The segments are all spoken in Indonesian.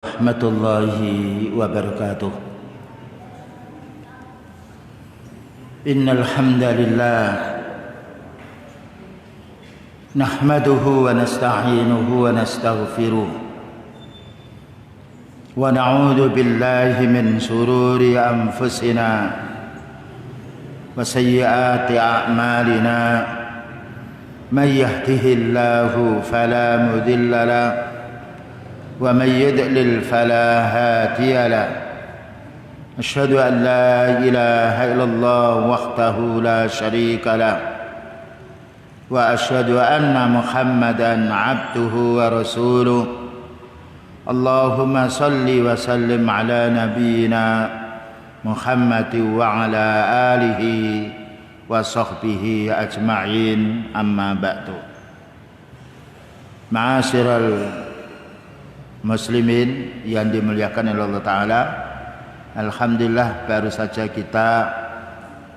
Warahmatullahi wabarakatuh. Innal hamdalillah nahmaduhu wa nasta'inuhu wa nastaghfiruh wa na'udzu billahi min shururi anfusina wa sayyiati a'malina may yahdihillahu fala mudilla lahu ومن يضلل فلا هادي له أشهد أن لا إله إلا الله وحده لا شريك له وأشهد أن محمدا عبده ورسوله اللهم صل وسلم على نبينا محمد وعلى آله وصحبه أجمعين أما بعد. Ma'asyiral muslimin yang dimuliakan oleh Allah Ta'ala, alhamdulillah baru saja kita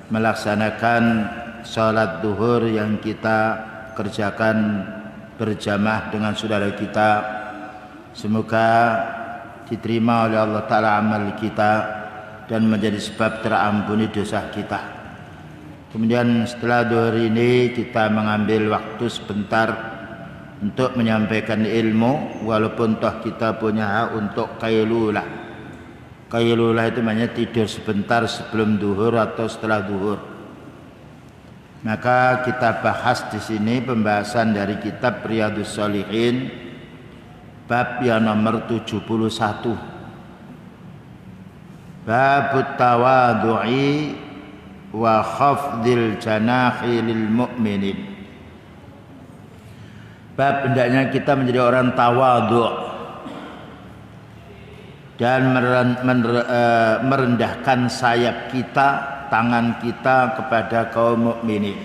melaksanakan sholat duhur yang kita kerjakan berjamaah dengan saudara kita. Semoga diterima oleh Allah Ta'ala amal kita dan menjadi sebab terampuni dosa kita. Kemudian setelah duhur ini kita mengambil waktu sebentar untuk menyampaikan ilmu, walaupun toh kita punya hak untuk qailulah. Qailulah itu maknanya tidur sebentar sebelum duhur atau setelah duhur. Maka kita bahas di sini pembahasan dari kitab Riyadhus Shalihin bab yang nomor 71. Babut tawadhu'i wa khafdil janahi lil mu'minin. Bab hendaknya kita menjadi orang tawadhu dan merendahkan sayap kita, tangan kita kepada kaum mukminin.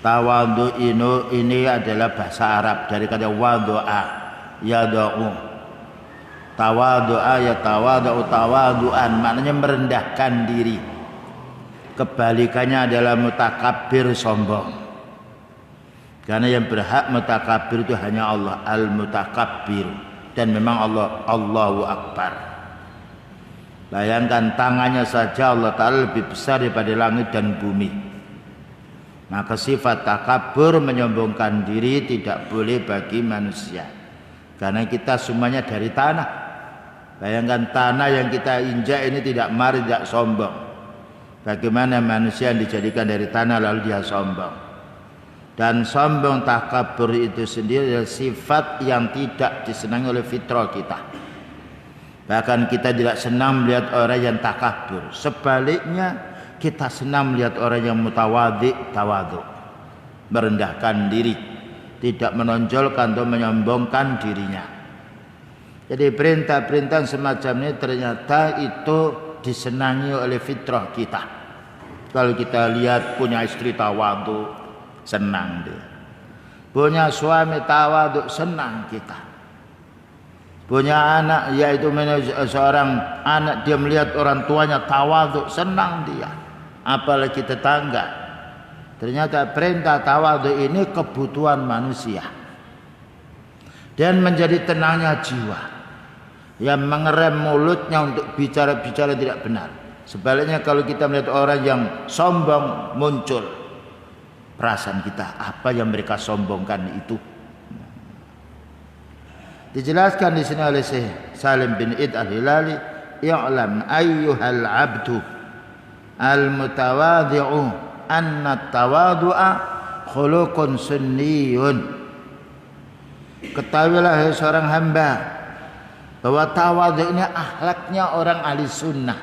Tawadhu ini adalah bahasa Arab dari kata wadhu'a yad'u. Tawadhu'a ya tawadhu tawadhu'an, maknanya merendahkan diri. Kebalikannya adalah mutakabbir, sombong. Karena yang berhak mutakabbir itu hanya Allah, al-mutakabbir, dan memang Allah, Allahu Akbar. Bayangkan tangannya saja Allah Ta'ala lebih besar daripada langit dan bumi. Maka sifat takabur, menyombongkan diri, tidak boleh bagi manusia. Karena kita semuanya dari tanah. Bayangkan tanah yang kita injak ini tidak marah, tidak sombong. Bagaimana manusia yang dijadikan dari tanah lalu dia sombong? Dan sombong, takabur itu sendiri adalah sifat yang tidak disenangi oleh fitrah kita. Bahkan kita tidak senang melihat orang yang takabur. Sebaliknya kita senang melihat orang yang tawadhu, merendahkan diri, tidak menonjolkan atau menyombongkan dirinya. Jadi perintah-perintah semacam ini ternyata itu disenangi oleh fitrah kita. Kalau kita lihat punya istri tawadhu, senang dia. Punya suami tawadhu, senang kita. Punya anak, yaitu seorang anak, dia melihat orang tuanya tawadhu, senang dia. Apalagi tetangga. Ternyata perintah tawadhu ini kebutuhan manusia dan menjadi tenangnya jiwa yang mengerem mulutnya untuk bicara-bicara tidak benar. Sebaliknya kalau kita melihat orang yang sombong, muncul perasaan kita, apa yang mereka sombongkan itu. Dijelaskan di sini oleh Syekh Salim bin Id al-Hilali, "I'lam ayyuhal 'abdu al-mutawadhi'u anna tawadhu'a khuluqun sunniyun." Ketahuilah seorang hamba bahwa tawadhu ini akhlaknya orang ahli sunnah.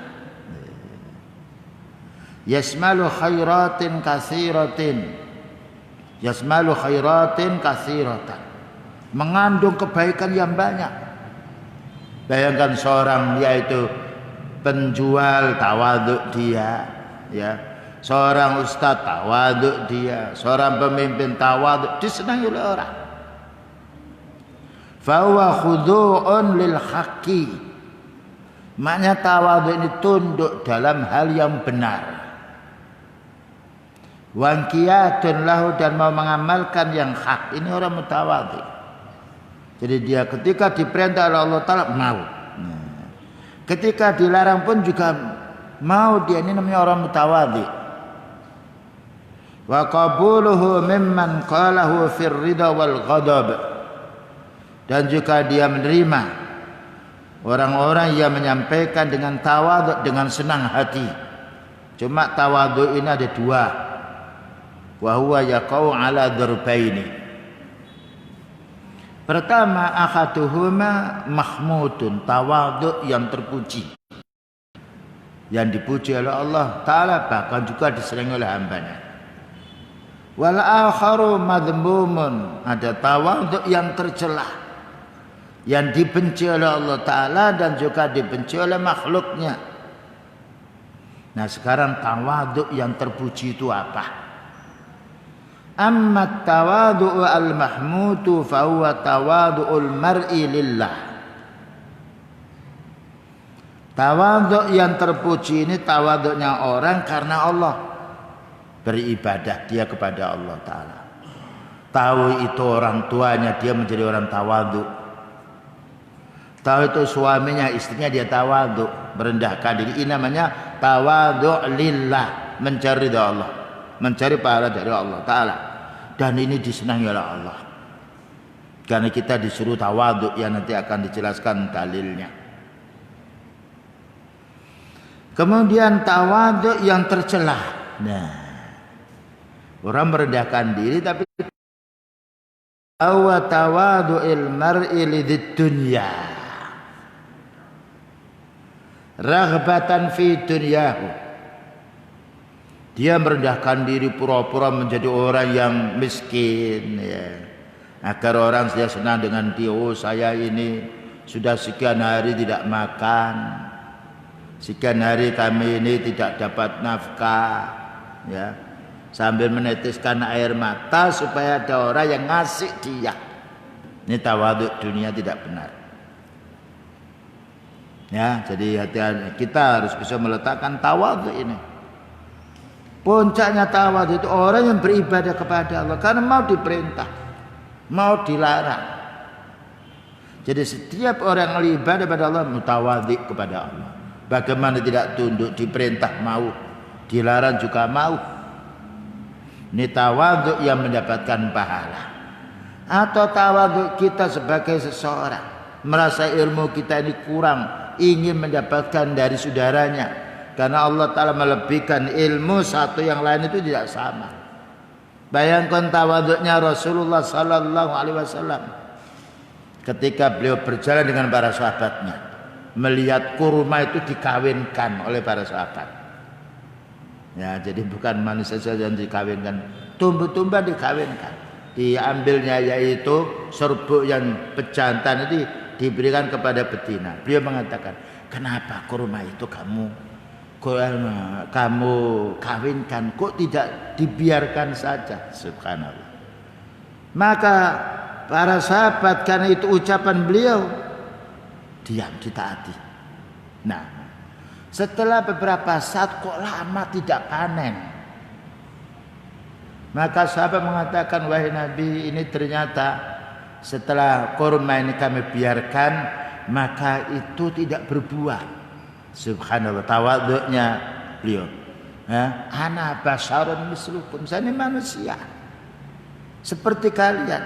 Yasmalu khairatin katsiratin. Yasmalu khairatin katsiratan, mengandung kebaikan yang banyak. Bayangkan seorang yaitu penjual, tawadhu dia, ya. Seorang ustaz, tawadhu dia. Seorang pemimpin, tawadhu, disenangi oleh orang. Fa huwa khudu'un lil haqqi. Maknanya tawadhu ini tunduk dalam hal yang benar. Wangkiyatun lahu, dan mau mengamalkan yang hak. Ini orang mutawadhi. Jadi dia ketika diperintah oleh Allah Ta'ala mau. Ketika dilarang pun juga mau. Dia ini namanya orang mutawadhi. Wa qabuluhu mimman qalahu fir ridha wal ghadab. Dan juga dia menerima orang-orang yang menyampaikan dengan tawadhu, dengan senang hati. Cuma tawadhu ini ada dua. Wa huwa yaqau ala dzurbaini. Pertama, akhaduhuma mahmudun, tawadhu yang terpuji, yang dipuji oleh Allah Ta'ala, bahkan juga disenangi oleh hambanya. Wal akharu madhmumun, ada tawadhu yang tercela, yang dibenci oleh Allah Ta'ala dan juga dibenci oleh makhluknya. Nah sekarang tawadhu yang terpuji itu apa? Amma tawadhu al-mahmudu fa huwa tawadhu'ul mar'i lillah. Tawadhu yang terpuji ini tawadhunya orang karena Allah. Beribadah dia kepada Allah Ta'ala. Tahu itu orang tuanya, dia menjadi orang tawadhu. Tahu itu suaminya, istrinya, dia tawadhu, merendahkan diri. Ini namanya tawadhu lillah, mencari ridha Allah, mencari pahala dari Allah Ta'ala. Dan ini disenangi oleh Allah. Karena kita disuruh tawadhu yang nanti akan dijelaskan dalilnya. Kemudian tawadhu yang tercela. Nah, orang merendahkan diri tapi awa tawadhu'il mar'i lidid dunya. Raghbatan fi dunyahu. Dia merendahkan diri pura-pura menjadi orang yang miskin ya. Agar orang dia senang dengan dia. Oh saya ini sudah sekian hari tidak makan, sekian hari kami ini tidak dapat nafkah ya. Sambil menetiskan air mata supaya ada orang yang ngasih dia. Ini tawadhu dunia tidak benar. Ya, jadi hati-hati kita harus bisa meletakkan tawadhu ini. Puncaknya tawadhu itu orang yang beribadah kepada Allah karena mau diperintah, mau dilarang. Jadi setiap orang yang beribadah kepada Allah mutawadhi kepada Allah. Bagaimana tidak tunduk, diperintah mau, dilarang juga mau. Ini tawadhu yang mendapatkan pahala. Atau tawadhu kita sebagai seseorang merasa ilmu kita ini kurang, ingin mendapatkan dari saudaranya. Karena Allah Ta'ala melebihkan ilmu satu yang lain itu tidak sama. Bayangkan tawadhunya Rasulullah Sallallahu Alaihi Wasallam ketika beliau berjalan dengan para sahabatnya, melihat kurma itu dikawinkan oleh para sahabat. Ya, jadi bukan manusia saja yang dikawinkan, tumbuh-tumbuhan dikawinkan. Diambilnya yaitu serbuk yang pejantan itu diberikan kepada betina. Beliau mengatakan, kenapa kurma itu kamu kawinkan, kok tidak dibiarkan saja? Subhanallah. Maka para sahabat karena itu ucapan beliau diam, ditaati. Nah, setelah beberapa saat kok lama tidak panen, maka sahabat mengatakan, wahai Nabi, ini ternyata setelah kurma ini kami biarkan, maka itu tidak berbuah. Subhanallah, tawadhu'nya beliau. Ana basyarun mislukum, saya ini manusia seperti kalian.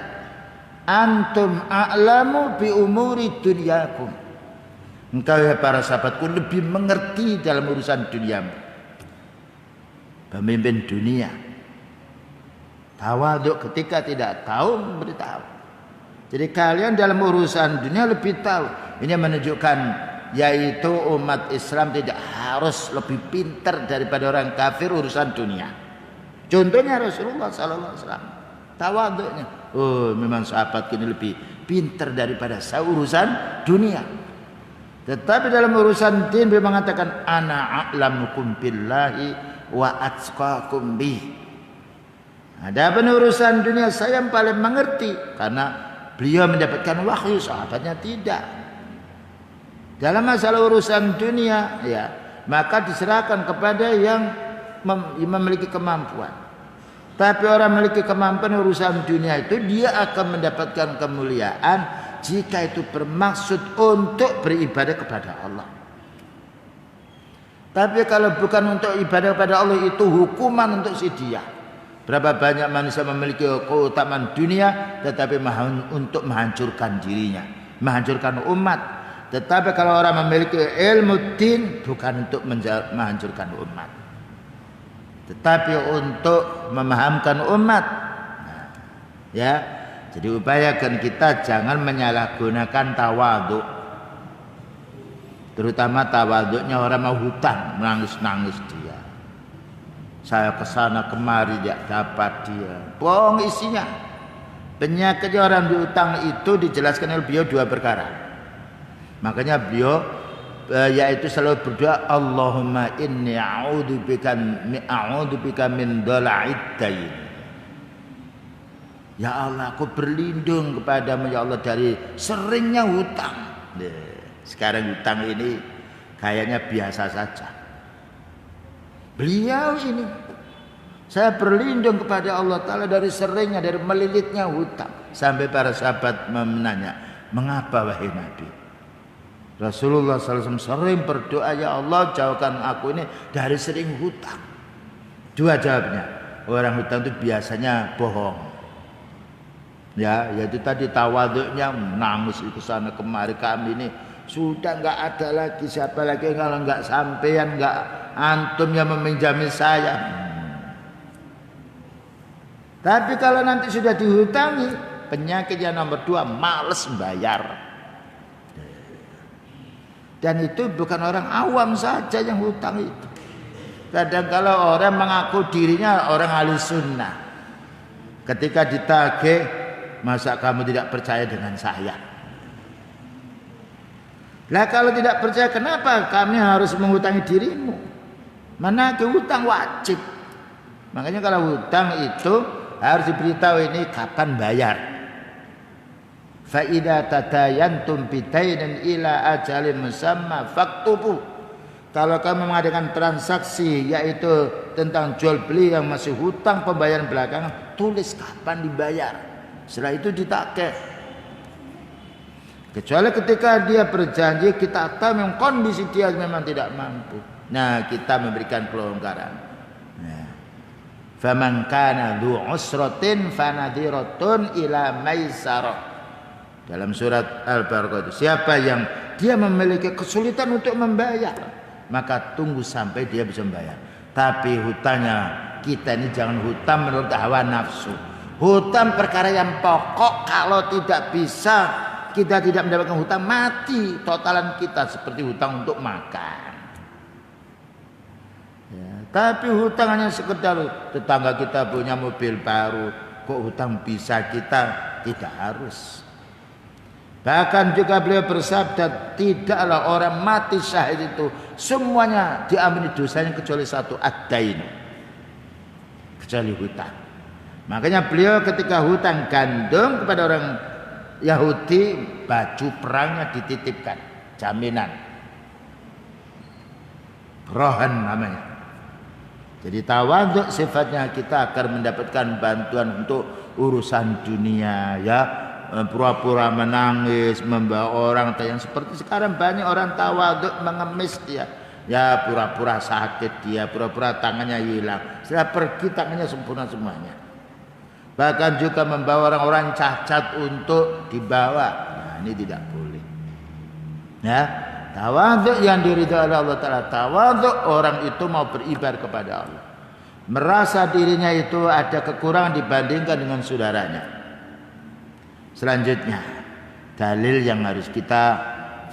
Antum a'lamu bi umuri dunyakum. Engkau ya para sahabatku lebih mengerti dalam urusan duniamu. Pemimpin dunia tawadhu ketika tidak tahu memberitahu. Jadi kalian dalam urusan dunia lebih tahu. Ini menunjukkan yaitu umat Islam tidak harus lebih pintar daripada orang kafir urusan dunia. Contohnya Rasulullah Sallallahu Alaihi Wasallam, tawadhunya. Oh, memang sahabat ini lebih pintar daripada saya urusan dunia. Tetapi dalam urusan din beliau mengatakan, ana a'lamukum billahi wa atqakum bih. Adapun urusan dunia saya yang paling mengerti karena beliau mendapatkan wahyu, sahabatnya tidak. Dalam masalah urusan dunia ya, maka diserahkan kepada yang memiliki kemampuan. Tapi orang memiliki kemampuan urusan dunia itu dia akan mendapatkan kemuliaan jika itu bermaksud untuk beribadah kepada Allah. Tapi kalau bukan untuk ibadah kepada Allah, itu hukuman untuk si dia. Berapa banyak manusia memiliki keutamaan dunia tetapi untuk menghancurkan dirinya, menghancurkan umat. Tetapi kalau orang memiliki ilmu din, bukan untuk menghancurkan umat, tetapi untuk memahamkan umat. Nah, ya, jadi upayakan kita jangan menyalahgunakan tawadhu. Terutama tawaduknya orang mau hutang, nangis-nangis dia. Saya kesana kemari tidak dapat dia. Bohong isinya. Penyakitnya orang diutang itu dijelaskan oleh beliau 2 perkara. Makanya beliau yaitu selalu berdoa, Allahumma inni a'udzubika min dhala'id dain. Ya Allah, aku berlindung kepadamu ya Allah dari seringnya hutang. Sekarang hutang ini kayaknya biasa saja. Beliau ini, saya berlindung kepada Allah Ta'ala dari seringnya, dari melilitnya hutang. Sampai para sahabat menanya, mengapa wahai Nabi? Rasulullah SAW sering berdoa, ya Allah jauhkan aku ini dari sering hutang. 2 jawabnya, orang hutang itu biasanya bohong. Ya, yaitu tadi tawaduknya, nangis ke sana kemari, kami ini sudah nggak ada lagi, siapa lagi kalau nggak sampean, nggak antum yang meminjami saya. Tapi kalau nanti sudah dihutangi, penyakit yang nomor 2, males bayar. Dan itu bukan orang awam saja yang hutang itu. Kadang kalau orang mengaku dirinya orang ahli sunnah, ketika ditagih, masa kamu tidak percaya dengan saya? Lah kalau tidak percaya, kenapa kami harus menghutangi dirimu? Mana ke hutang wajib. Makanya kalau hutang itu harus diberitahu ini kapan bayar. Fa idza tadayantum bidainin ila ajalin musamma faktubu. Kalau kamu mengadakan transaksi yaitu tentang jual beli yang masih hutang pembayaran belakangan, tulis kapan dibayar. Setelah itu ditagih. Kecuali ketika dia berjanji, kita tahu memang kondisi dia memang tidak mampu. Nah, kita memberikan kelonggaran. Nah, faman kana dzu usratin fanadhiratun ila maisarah. Dalam surat Al-Baqarah itu, siapa yang dia memiliki kesulitan untuk membayar, maka tunggu sampai dia bisa membayar. Tapi hutangnya kita ini jangan hutang menurut hawa nafsu. Hutang perkara yang pokok, kalau tidak bisa kita tidak mendapatkan hutang, mati totalan kita seperti hutang untuk makan. Ya, tapi hutang hanya sekedar tetangga kita punya mobil baru, kok hutang bisa kita? Tidak harus. Bahkan juga beliau bersabda, tidaklah orang mati syahid itu semuanya diampuni dosanya kecuali 1, ad-dain, kecuali hutang. Makanya beliau ketika hutang gandum kepada orang Yahudi, baju perangnya dititipkan, jaminan, rohan namanya. Jadi tawadhu sifatnya kita akan mendapatkan bantuan untuk urusan dunia, ya, pura-pura menangis, membawa orang yang seperti sekarang banyak orang tawadhu mengemis dia, ya pura-pura sakit dia, pura-pura tangannya hilang, setelah pergi tangannya sempurna semuanya. Bahkan juga membawa orang-orang cacat untuk dibawa. Nah, ini tidak boleh. Ya, tawadhu yang diridhai oleh Allah Ta'ala. Tawadhu orang itu mau beribadah kepada Allah, merasa dirinya itu ada kekurangan dibandingkan dengan saudaranya. Selanjutnya, dalil yang harus kita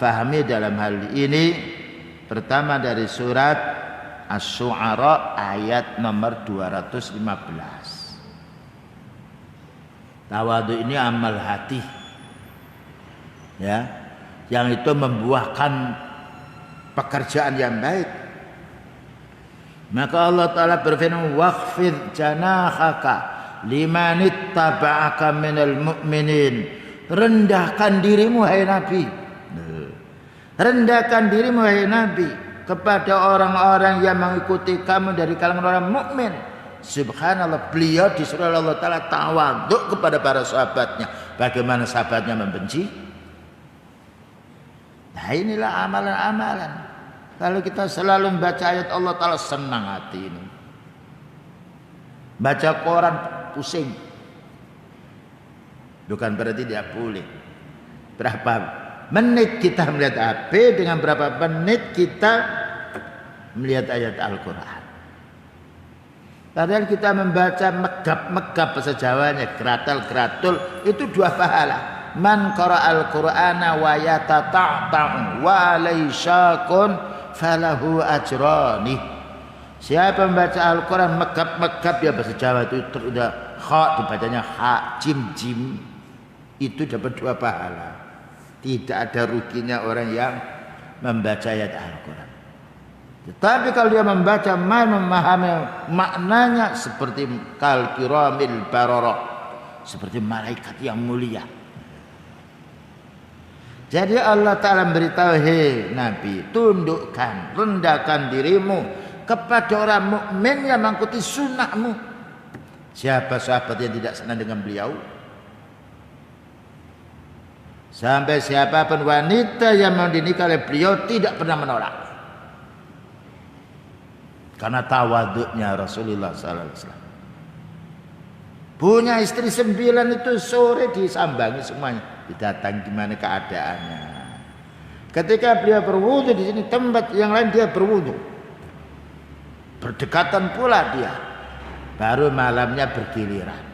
fahami dalam hal ini, pertama dari surat Asy-Syu'ara ayat nomor 215. Tawadhu ini amal hati, ya, yang itu membuahkan pekerjaan yang baik. Maka Allah Ta'ala berfirman, waqfid janahaka limanittaba'aka minal mu'minin. Rendahkan dirimu hai Nabi, rendahkan dirimu hai Nabi kepada orang-orang yang mengikuti kamu dari kalangan orang mukmin. Subhanallah, beliau disuruh Allah Ta'ala tawadhu kepada para sahabatnya. Bagaimana sahabatnya membenci? Nah inilah amalan-amalan. Kalau kita selalu membaca ayat Allah Ta'ala senang hati ini. Baca Quran pusing. Bukan berarti tidak boleh. Berapa menit kita melihat HP dengan berapa menit kita melihat ayat Al-Quran. Padahal kita membaca megap-megap bahasa Jawanya, keratal-keratul, itu 2 pahala. Man qara'al Qur'ana wa yatata'ta'u wa alaysakun falahu ajrani. Siapa membaca Al-Quran megap-megap ya bahasa Jawa itu udah kha dibacanya ha jim itu dapat 2 pahala. Tidak ada ruginya orang yang membaca ayat Al-Quran. Tetapi kalau dia membaca memahami maknanya seperti kal kiramil bararah, seperti malaikat yang mulia. Jadi Allah Ta'ala memberitahu, hei Nabi, tundukkan, rendahkan dirimu kepada orang mukmin yang mengikuti sunnahmu. Siapa sahabat yang tidak senang dengan beliau? Sampai siapapun wanita yang mau dinikah oleh beliau tidak pernah menolak. Karena tawaduknya Rasulullah SAW. Punya istri 9 itu sore disambangi semuanya. Didatang gimana keadaannya. Ketika beliau berwudu di sini tempat yang lain dia berwudu. Berdekatan pula dia. Baru malamnya bergiliran.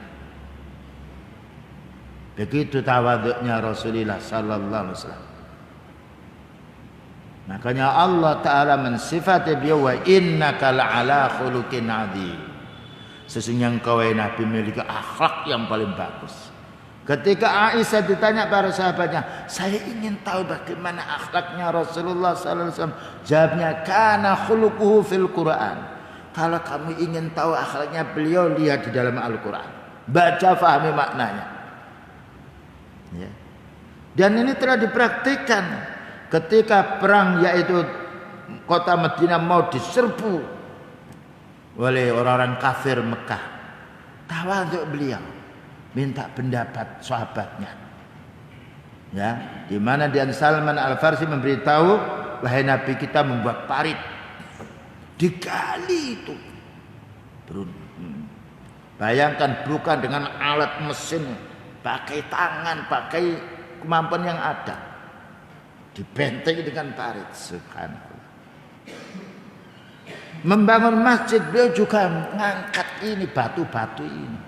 Begitu tawaduknya Rasulullah sallallahu alaihi wasallam. Makanya Allah Ta'ala mensifati beliau, wa innaka la'ala khuluqin adzim. Sesungguhnya engkau Nabi memiliki akhlak yang paling bagus. Ketika Aisyah ditanya para sahabatnya, saya ingin tahu bagaimana akhlaknya Rasulullah sallallahu alaihi wasallam. Jawabnya, kana khuluquhu fil Quran. Kalau kamu ingin tahu akhlaknya beliau, lihat di dalam Al-Quran. Baca, fahami maknanya. Ya. Dan ini telah dipraktikkan ketika perang, yaitu kota Madinah mau diserbu oleh orang-orang kafir Mekah. Tawaduk beliau, minta pendapat sahabatnya. Ya, di mana Dian Salman Al-Farsi memberitahu, wahai Nabi, kita membuat parit. Digali itu. Bayangkan, bukan dengan alat mesin, pakai tangan, pakai kemampuan yang ada. Dibentengi dengan parit. Subhanallah. Membangun masjid, beliau juga mengangkat ini batu-batu ini.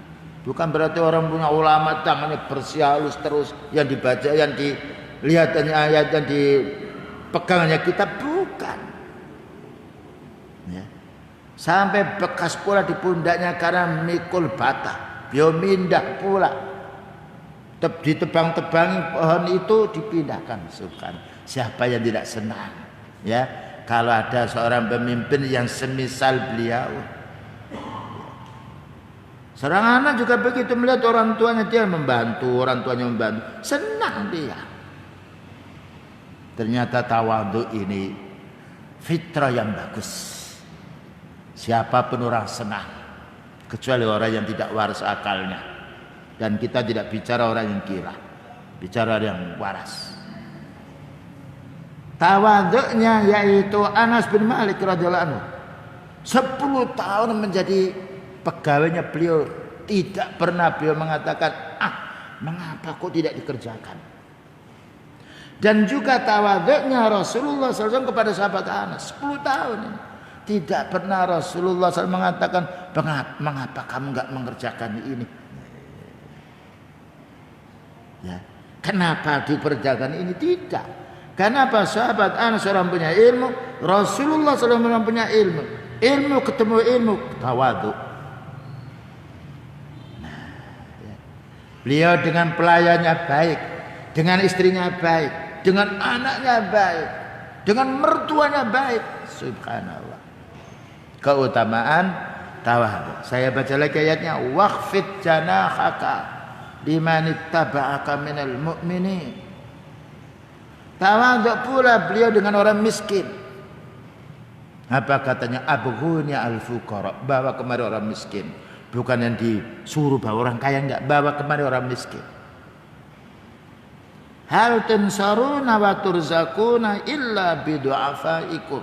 Bukan berarti orang punya ulama tangannya bersih halus terus, yang dibaca, yang dilihat ayat, yang dipegangnya kitab, bukan. Ya. Sampai bekas pula di pundaknya karena mikul bata. Beliau mindah pula. Ditebang-tebangi pohon itu dipindahkan. Subhanallah. Siapa yang tidak senang? Ya, kalau ada seorang pemimpin yang semisal beliau. Seorang anak juga begitu, melihat orang tuanya dia membantu, orang tuanya membantu, senang dia. Ternyata tawadhu ini fitrah yang bagus. Siapapun orang senang, kecuali orang yang tidak waras akalnya. Dan kita tidak bicara orang yang gila, bicara yang waras. Tawaduknya yaitu Anas bin Malik radhiyallahu anhu. 10 tahun menjadi pegawainya beliau, tidak pernah beliau mengatakan, mengapa kok tidak dikerjakan. Dan juga tawaduknya Rasulullah SAW kepada sahabat Anas 10 tahun ini. Tidak pernah Rasulullah SAW mengatakan, mengapa kamu enggak mengerjakan ini. Ya, kenapa dikerjakan ini? Tidak. Kenapa sahabat Anas orang punya ilmu, Rasulullah SAW orang punya ilmu. Ilmu ketemu ilmu, tawaduk. Beliau dengan pelayannya baik, dengan istrinya baik, dengan anaknya baik, dengan mertuanya baik. Subhanallah. Keutamaan tawadhu. Saya baca lagi ayatnya, waqfid janahaka liman ittaba'aka minal mu'minin. Tawadhu pula beliau dengan orang miskin. Apa katanya? Abghuni al-fuqara, bawa kemari orang miskin. Bukan yang disuruh bawa orang kaya, enggak, bawa kemari orang miskin. hal tunsaruna wa turzakuna illa bidu'afaikum.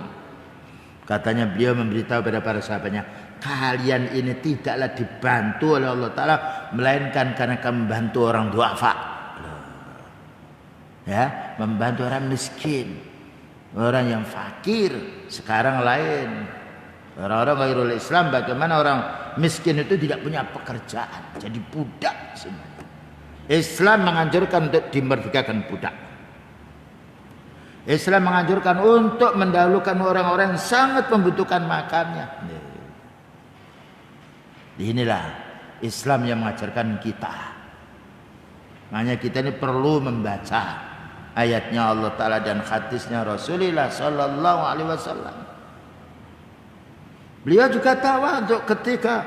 Katanya beliau memberitahu pada para sahabatnya, kalian ini tidaklah dibantu oleh Allah Ta'ala melainkan karena kamu membantu orang du'afa. Ya, membantu orang miskin, orang yang fakir. Sekarang lain, orang-orang ghairul Islam, bagaimana orang miskin itu tidak punya pekerjaan, jadi budak semuanya. Islam menganjurkan untuk dimerdekakan budak. Islam menganjurkan untuk mendahulukan orang-orang yang sangat membutuhkan makannya. Inilah Islam yang mengajarkan kita. Makanya kita ini perlu membaca ayatnya Allah Ta'ala dan hadisnya Rasulullah Sallallahu Alaihi Wasallam. Beliau juga tawadhu ketika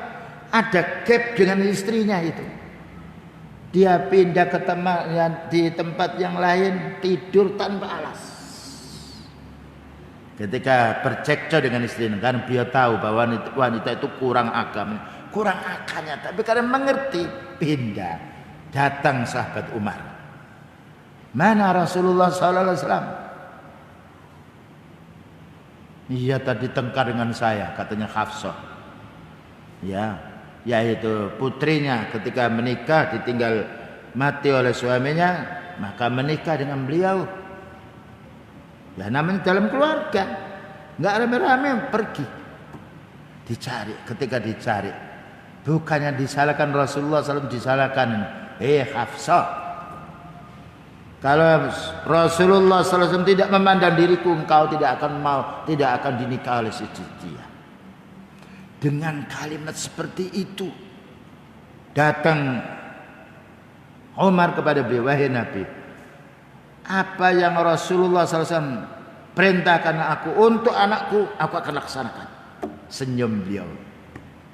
ada gap dengan istrinya itu. Dia pindah ke di tempat yang lain, tidur tanpa alas. Ketika bercekcok dengan istrinya, kan beliau tahu bahwa wanita itu kurang agama, kurang akalnya, tapi karena mengerti, pindah. Datang sahabat Umar. Mana Rasulullah Sallallahu Alaihi Wasallam? Iya, tadi tengkar dengan saya, katanya Hafsah. Ya, yaitu putrinya ketika menikah ditinggal mati oleh suaminya, maka menikah dengan beliau. Ya namanya dalam keluarga, nggak rame-rame pergi, dicari. Ketika dicari, bukannya disalahkan Rasulullah SAW, disalahkan Hafsah. Kalau Rasulullah SAW tidak memandang diriku, engkau tidak akan dinikah oleh si dia. Dengan kalimat seperti itu, datang Umar kepada beliau, wahai Nabi, apa yang Rasulullah SAW perintahkan aku untuk anakku, aku akan laksanakan. Senyum beliau,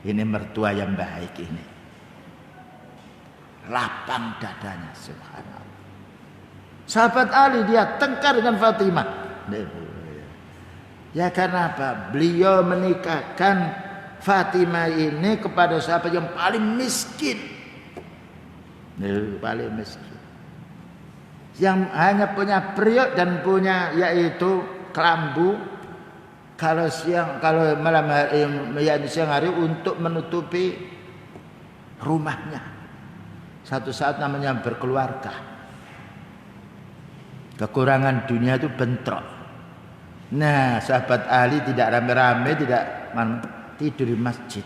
ini mertua yang baik ini. Lapang dadanya, subhanallah. Sahabat Ali dia tengkar dengan Fatimah. Ya karena apa? Beliau menikahkan Fatimah ini kepada sahabat yang paling miskin. Paling miskin. Yang hanya punya periuk dan punya yaitu kelambu. Kalau malam hari, siang hari untuk menutupi rumahnya. Satu saat namanya berkeluarga. Kekurangan dunia itu bentrok. Nah, sahabat Ali tidak rame-rame, tidak tidur di masjid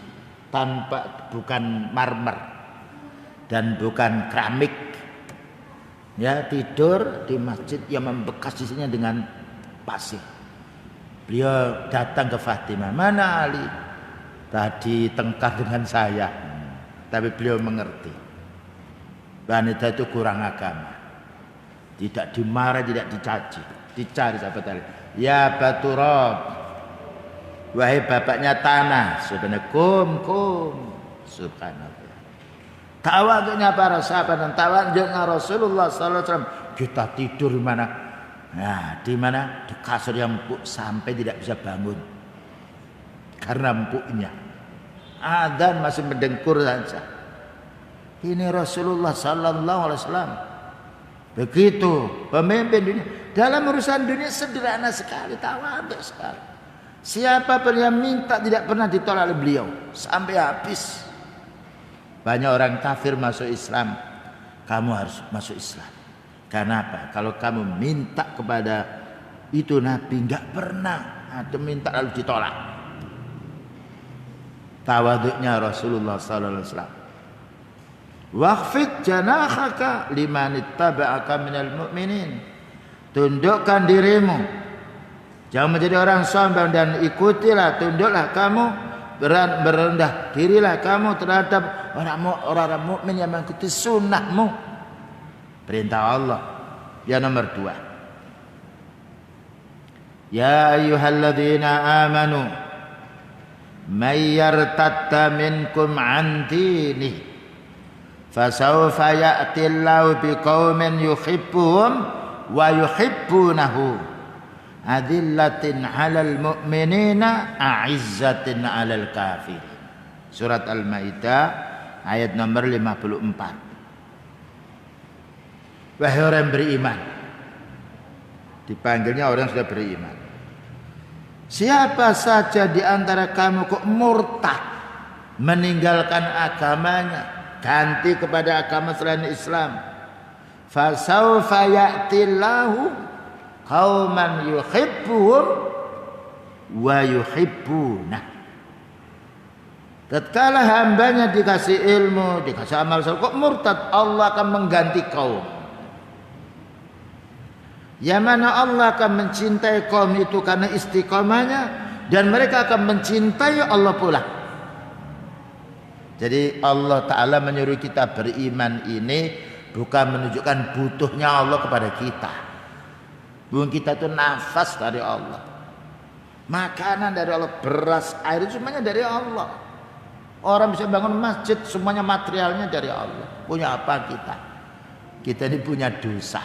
bukan marmer dan bukan keramik. Ya, tidur di masjid yang membekas isinya dengan pasir. Beliau datang ke Fatimah, mana Ali? Tadi tengkar dengan saya, tapi beliau mengerti. Wanita itu kurang agama. Tidak dimarahi, tidak dicaci, dicari sahabat Ali. Ya Baturab, wahai bapaknya tanah, sebenarnya kum, subhanallah. Tawaduknya para sahabat dan tawaduknya Rasulullah SAW. Kita tidur di mana? Nah, di mana? Di kasur yang empuk sampai tidak bisa bangun karena empuknya. Adzan masih mendengkur saja. Ini Rasulullah Sallallahu Alaihi Wasallam. Begitu pemimpin dunia. Dalam urusan dunia sederhana sekali, tawaduk sekali. Siapa pun yang minta tidak pernah ditolak oleh beliau sampai habis. Banyak orang kafir masuk Islam, kamu harus masuk Islam. Karena apa? Kalau kamu minta kepada itu Nabi, nggak pernah ada minta lalu ditolak. Tawaduknya Rasulullah Sallallahu Alaihi Wasallam. Waqfid janahaka liman ittaba'aka minal mu'minin. Tundukkan dirimu, jangan menjadi orang sombong, dan ikutilah, tunduklah kamu, berendah dirilah kamu terhadap orang-orang mukmin yang mengikuti sunnahmu. Perintah Allah. Yang nomor 2. Ya ayyuhalladzina amanu may yartadda minkum an dinihi fasawfa ya'ti Allahu biqaumin yuhibbuhum wa yuhibbunahu adillatin 'alal mu'minina a'izzatin 'alal kafirin. Surat Al-Maidah ayat nomor 54. Wahai orang yang beriman. Dipanggilnya orang yang sudah beriman. Siapa saja di antara kamu kok murtad, meninggalkan agamanya, ganti kepada agama selain Islam, fasawfa ya'tillahu qauman yuhibbuhum wa yuhibbunah. Tatkala hambanya dikasih ilmu, dikasih amal soleh, kok murtad, Allah akan mengganti kaum. Yang mana Allah akan mencintai kaum itu karena istiqomahnya, dan mereka akan mencintai Allah pula. Jadi Allah Ta'ala menyuruh kita beriman ini bukan menunjukkan butuhnya Allah kepada kita. Bukan kita itu nafas dari Allah, makanan dari Allah, beras, air, semuanya dari Allah. Orang bisa bangun masjid, semuanya materialnya dari Allah. Punya apa kita? Kita ini punya dosa.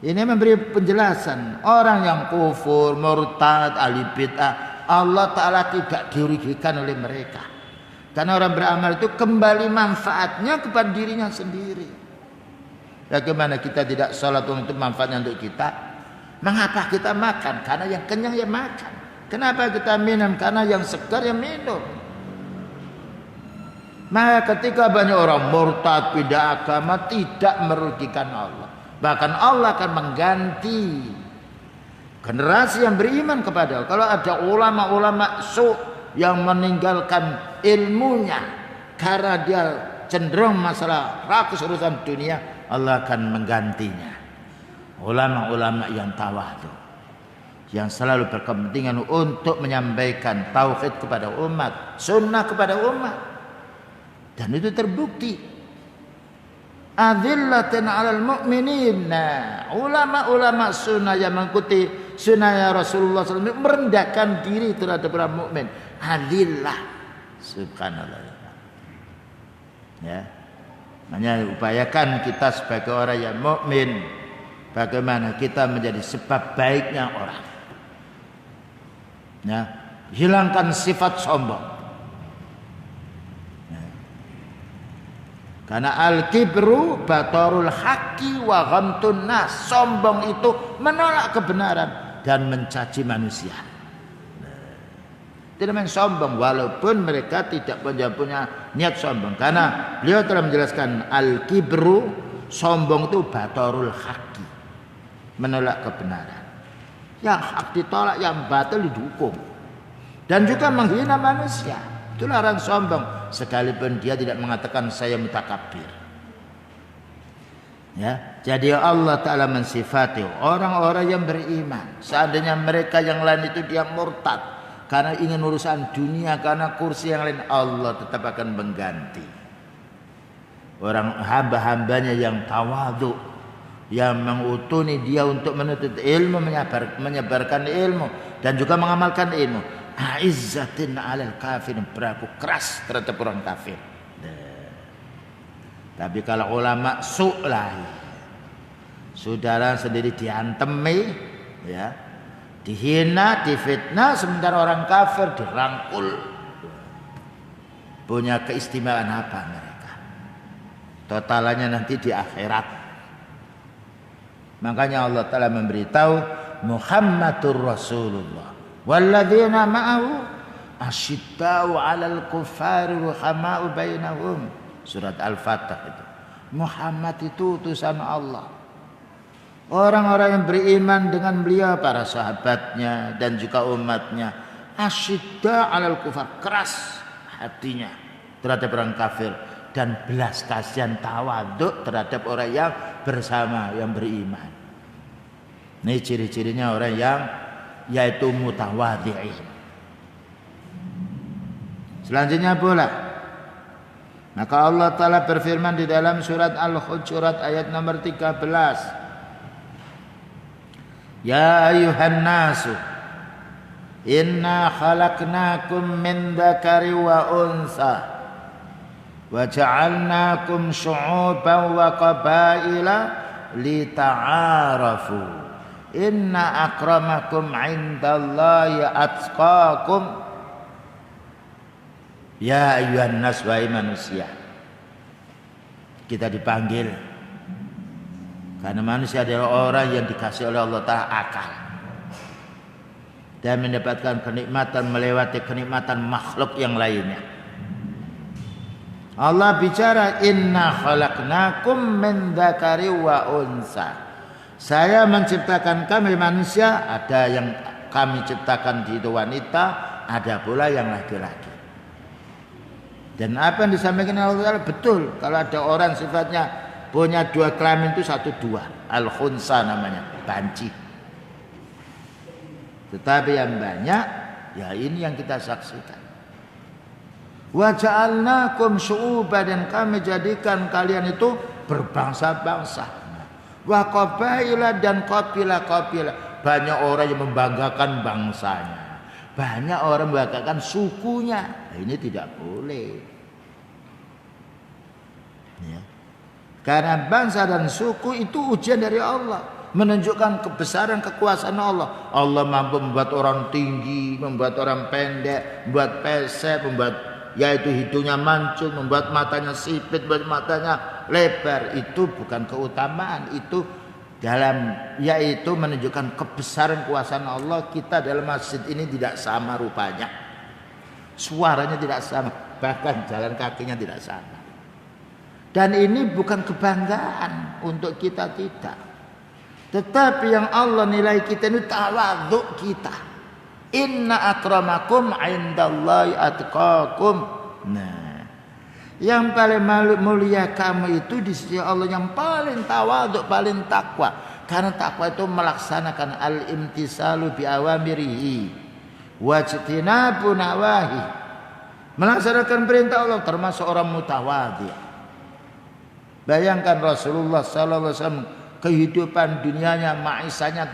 Ini memberi penjelasan. Orang yang kufur, murtad, ahli bid'ah, Allah Ta'ala tidak dirugikan oleh mereka. Karena orang beramal itu kembali manfaatnya kepada dirinya sendiri. Bagaimana kita tidak sholat untuk manfaatnya untuk kita? Mengapa kita makan? Karena yang kenyang ya makan. Kenapa kita minum? Karena yang segar ya minum. Maka ketika banyak orang murtad, pindah agama, tidak merugikan Allah. Bahkan Allah akan mengganti generasi yang beriman kepada Allah. Kalau ada ulama-ulama yang meninggalkan ilmunya karena dia cenderung masalah rakus urusan dunia, Allah akan menggantinya. Ulama-ulama yang tawadhu, yang selalu berkepentingan untuk menyampaikan tauhid kepada umat, sunnah kepada umat, dan itu terbukti. Adzillatin 'alal mu'minin. Nah, ulama-ulama sunnah yang mengikuti sunnah Rasulullah SAW merendahkan diri terhadap orang mukmin. Adzillah, subhanallah. Ya, makanya upayakan kita sebagai orang yang mukmin, bagaimana kita menjadi sebab baiknya orang. Ya, hilangkan sifat sombong. Ya. Karena al-kibru batarul haqqi wa ghamtun nas. Sombong itu menolak kebenaran dan mencaci manusia. Tidak main sombong walaupun mereka tidak punya niat sombong. Karena beliau telah menjelaskan al-kibru, sombong itu batarul haqqi, menolak kebenaran. Yang hak ditolak, yang batil didukung. Dan juga menghina manusia. Itulah orang sombong, sekalipun dia tidak mengatakan saya mutakabbir. Ya, jadi Allah Ta'ala mensifati orang-orang yang beriman. Seandainya mereka yang lain itu dia murtad karena ingin urusan dunia, karena kursi yang lain, Allah tetap akan mengganti. Orang hamba-hambanya yang tawadhu, yang mengutuni dia untuk menuntut ilmu, menyebarkan ilmu, dan juga mengamalkan ilmu. Aizzatin 'alal kafirin, berlaku keras terhadap orang kafir. Tapi kalau ulama lain, saudara sendiri diantemi, ya, dihina, difitnah, sementara orang kafir dirangkul. Punya keistimewaan apa mereka? Totalannya nanti di akhirat. Makanya Allah Ta'ala memberitahu Muhammadur Rasulullah walladzina ma'ahu asyiddau 'alal kuffari ruhamau bainahum. Surat Al-Fatah itu. Muhammad itu utusan Allah. Orang-orang yang beriman dengan beliau, para sahabatnya dan juga umatnya, asyidda 'alal kuffar, keras hatinya terhadap orang kafir, dan belas kasihan tawadhu terhadap orang yang bersama yang beriman. Ini ciri-cirinya orang yang yaitu mutawadhi'in. Selanjutnya pula, maka Allah Ta'ala berfirman di dalam surat Al-Hujurat ayat nomor 13. Ya ayuhan nasu inna khalaqnakum min dzakari wa unsa wa ja'alnakum syu'uban wa qabaila lita'arafu. Inna akramakum 'indallahi atqakum. Ya ayyuhan nas, wahai manusia, kita dipanggil. Karena manusia adalah orang yang dikasih oleh Allah Ta'ala akal dan mendapatkan kenikmatan melewati kenikmatan makhluk yang lainnya. Allah bicara, inna khalaqnakum min dzakari wa unsa. Saya menciptakan kami manusia, ada yang kami ciptakan di itu wanita, ada pula yang laki-laki. Dan apa yang disampaikan Allah Ta'ala betul. Kalau ada orang sifatnya punya dua kelamin itu satu dua, al-khunsa namanya, banci. Tetapi yang banyak, ya ini yang kita saksikan. Wa ja'alnakum syu'uban, dan kami jadikan kalian itu berbangsa-bangsa. Wa qabaila, dan qabilah-qabilah. Banyak orang yang membanggakan bangsanya, banyak orang membanggakan sukunya. Nah, ini tidak boleh. Ya. Karena bangsa dan suku itu ujian dari Allah, menunjukkan kebesaran kekuasaan Allah. Allah mampu membuat orang tinggi, membuat orang pendek, membuat pesek, membuat yaitu hidungnya mancung, membuat matanya sipit, membuat matanya lebar. Itu bukan keutamaan, itu dalam yaitu menunjukkan kebesaran kekuasaan Allah. Kita dalam masjid ini tidak sama rupanya, suaranya tidak sama, bahkan jalan kakinya tidak sama. Dan ini bukan kebanggaan untuk kita, tidak. Tetapi yang Allah nilai kita ini tawadhu kita. Inna akramakum indallahi atqakum. Nah, yang paling mulia kamu itu di sisi Allah, yang paling tawadhu, paling takwa. Karena takwa itu melaksanakan al-imtisalu bi awamirihi wa ijtinabu nawahi. Melaksanakan perintah Allah, termasuk orang mutawadhi. Bayangkan Rasulullah sallallahu alaihi wasallam, kehidupan dunianya, maisanya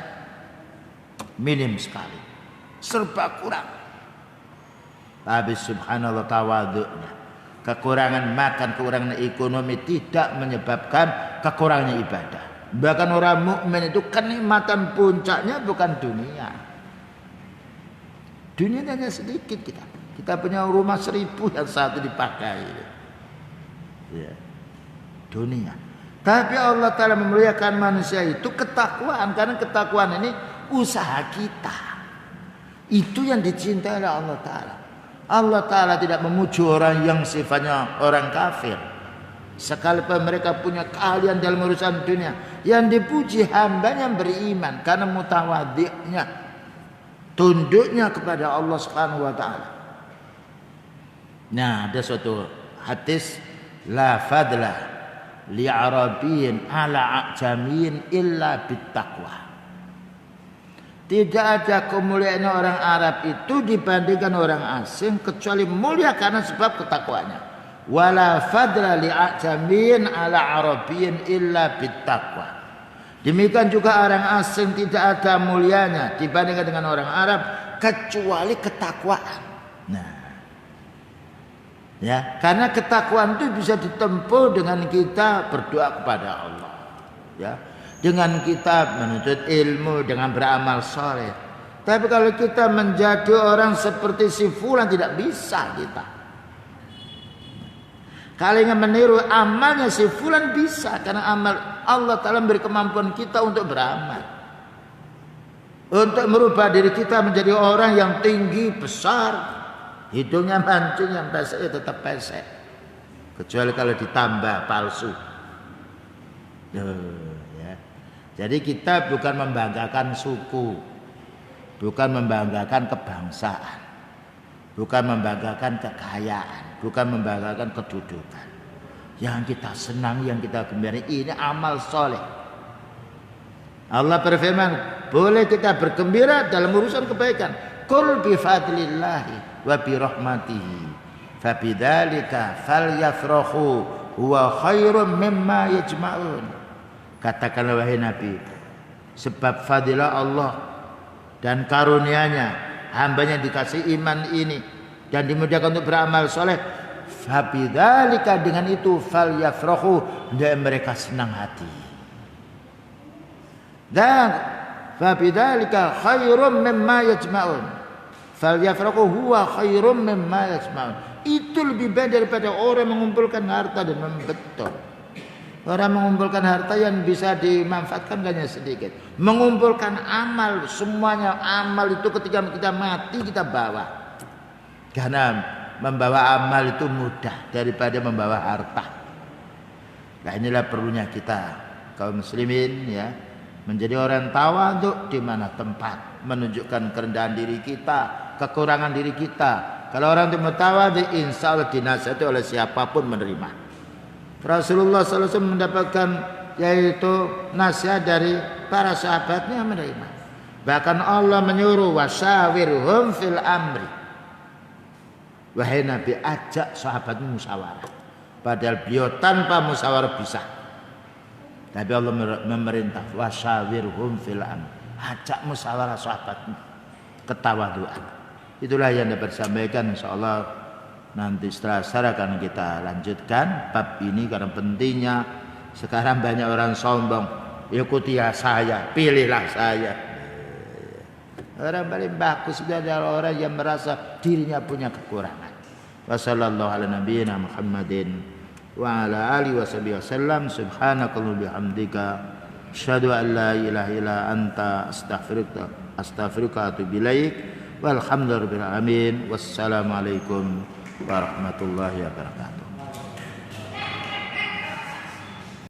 minim sekali, serba kurang. Tapi subhanallah tawadhu'nya, kekurangan makan, kekurangan ekonomi tidak menyebabkan kekurangannya ibadah. Bahkan orang mukmin itu kenikmatan puncaknya bukan dunia. Dunia hanya sedikit kita. Kita punya rumah 1000 yang satu dipakai. Ya. Dunia. Tapi Allah Ta'ala memuliakan manusia itu ketakwaan. Karena ketakwaan ini usaha kita. Itu yang dicintai oleh Allah Ta'ala. Allah Ta'ala tidak memuji orang yang sifatnya orang kafir, sekalipun mereka punya keahlian dalam urusan dunia. Yang dipuji hambanya yang beriman, karena mutawadhi'nya, tunduknya kepada Allah Subhanahu wa Ta'ala. Nah, ada suatu hadis, la fadla li'arabiyyin ala a'jamiyyin illa bittaqwa. Tidak ada kemuliaan orang Arab itu dibandingkan orang asing kecuali mulia karena sebab ketakwaannya. Wala fadla li'ajamiyyin ala arabiyyin illa bittaqwa. Demikian juga orang asing tidak ada mulianya dibandingkan dengan orang Arab kecuali ketakwaan. Nah, ya, karena ketakwaan itu bisa ditempuh dengan kita berdoa kepada Allah, ya, dengan kita menuntut ilmu, dengan beramal soleh. Tapi kalau kita menjadi orang seperti si fulan, tidak bisa kita. Kalau ingin meniru amalnya si fulan bisa, karena amal Allah Ta'ala memberi kemampuan kita untuk beramal, untuk merubah diri kita menjadi orang yang tinggi, besar, hidungnya mancung, yang pesek tetap pesek, kecuali kalau ditambah palsu. Ya. Jadi kita bukan membanggakan suku, bukan membanggakan kebangsaan, bukan membanggakan kekayaan, bukan membanggakan kedudukan. Yang kita senang, yang kita gembira, ini amal soleh. Allah berfirman, boleh kita bergembira dalam urusan kebaikan. Qul bi fadlillahi wa bi rahmatihi fabidzalika falyafrahu huwa khairum mimma yajma'un. Katakanlah wahai Nabi, sebab fadilah Allah dan karunia-Nya, hambanya dikasih iman ini dan dimudahkan untuk beramal soleh, fabidzalika, dengan itu falyafrahu, dan mereka senang hati. Dan fabidzalika khairum mimma yajma'un, falyafrahu huwa khairum mimma yajma'un. Itu lebih baik daripada orang mengumpulkan harta dan membetul. Orang mengumpulkan harta yang bisa dimanfaatkan hanya sedikit. Mengumpulkan amal, semuanya amal itu ketika kita mati kita bawa. Karena membawa amal itu mudah daripada membawa harta. Nah inilah perlunya kita kaum muslimin ya, menjadi orang tawadhu di mana tempat, menunjukkan kerendahan diri kita, kekurangan diri kita. Kalau orang itu mutawadhi, insya Allah dinasihati oleh siapapun menerima. Rasulullah SAW mendapatkan yaitu nasihat dari para sahabatnya menerima. Bahkan Allah menyuruh wasyawirhum fil amri. Wahai Nabi, ajak sahabatmu musyawarah. Padahal beliau tanpa musyawarah bisa. Tapi Allah memerintah wasyawirhum fil amri. Ajak musyawarah sahabatmu. Ketawaduan. Itulah yang dapat disampaikan insyaallah. Nanti setelah asar akan kita lanjutkan bab ini karena pentingnya. Sekarang banyak orang sombong, ikuti saya, pilihlah saya. Orang paling bagus adalah orang yang merasa dirinya punya kekurangan. Wassallallahu ala nabiyyina Muhammadin wa ala alihi wasallam. Subhanakallahumma bihamdika asyhadu an la ilaha illa anta astaghfiruka wa atubu ilaik. Walhamdulillahirabbil alamin. Wassalamualaikum warahmatullahi wabarakatuh.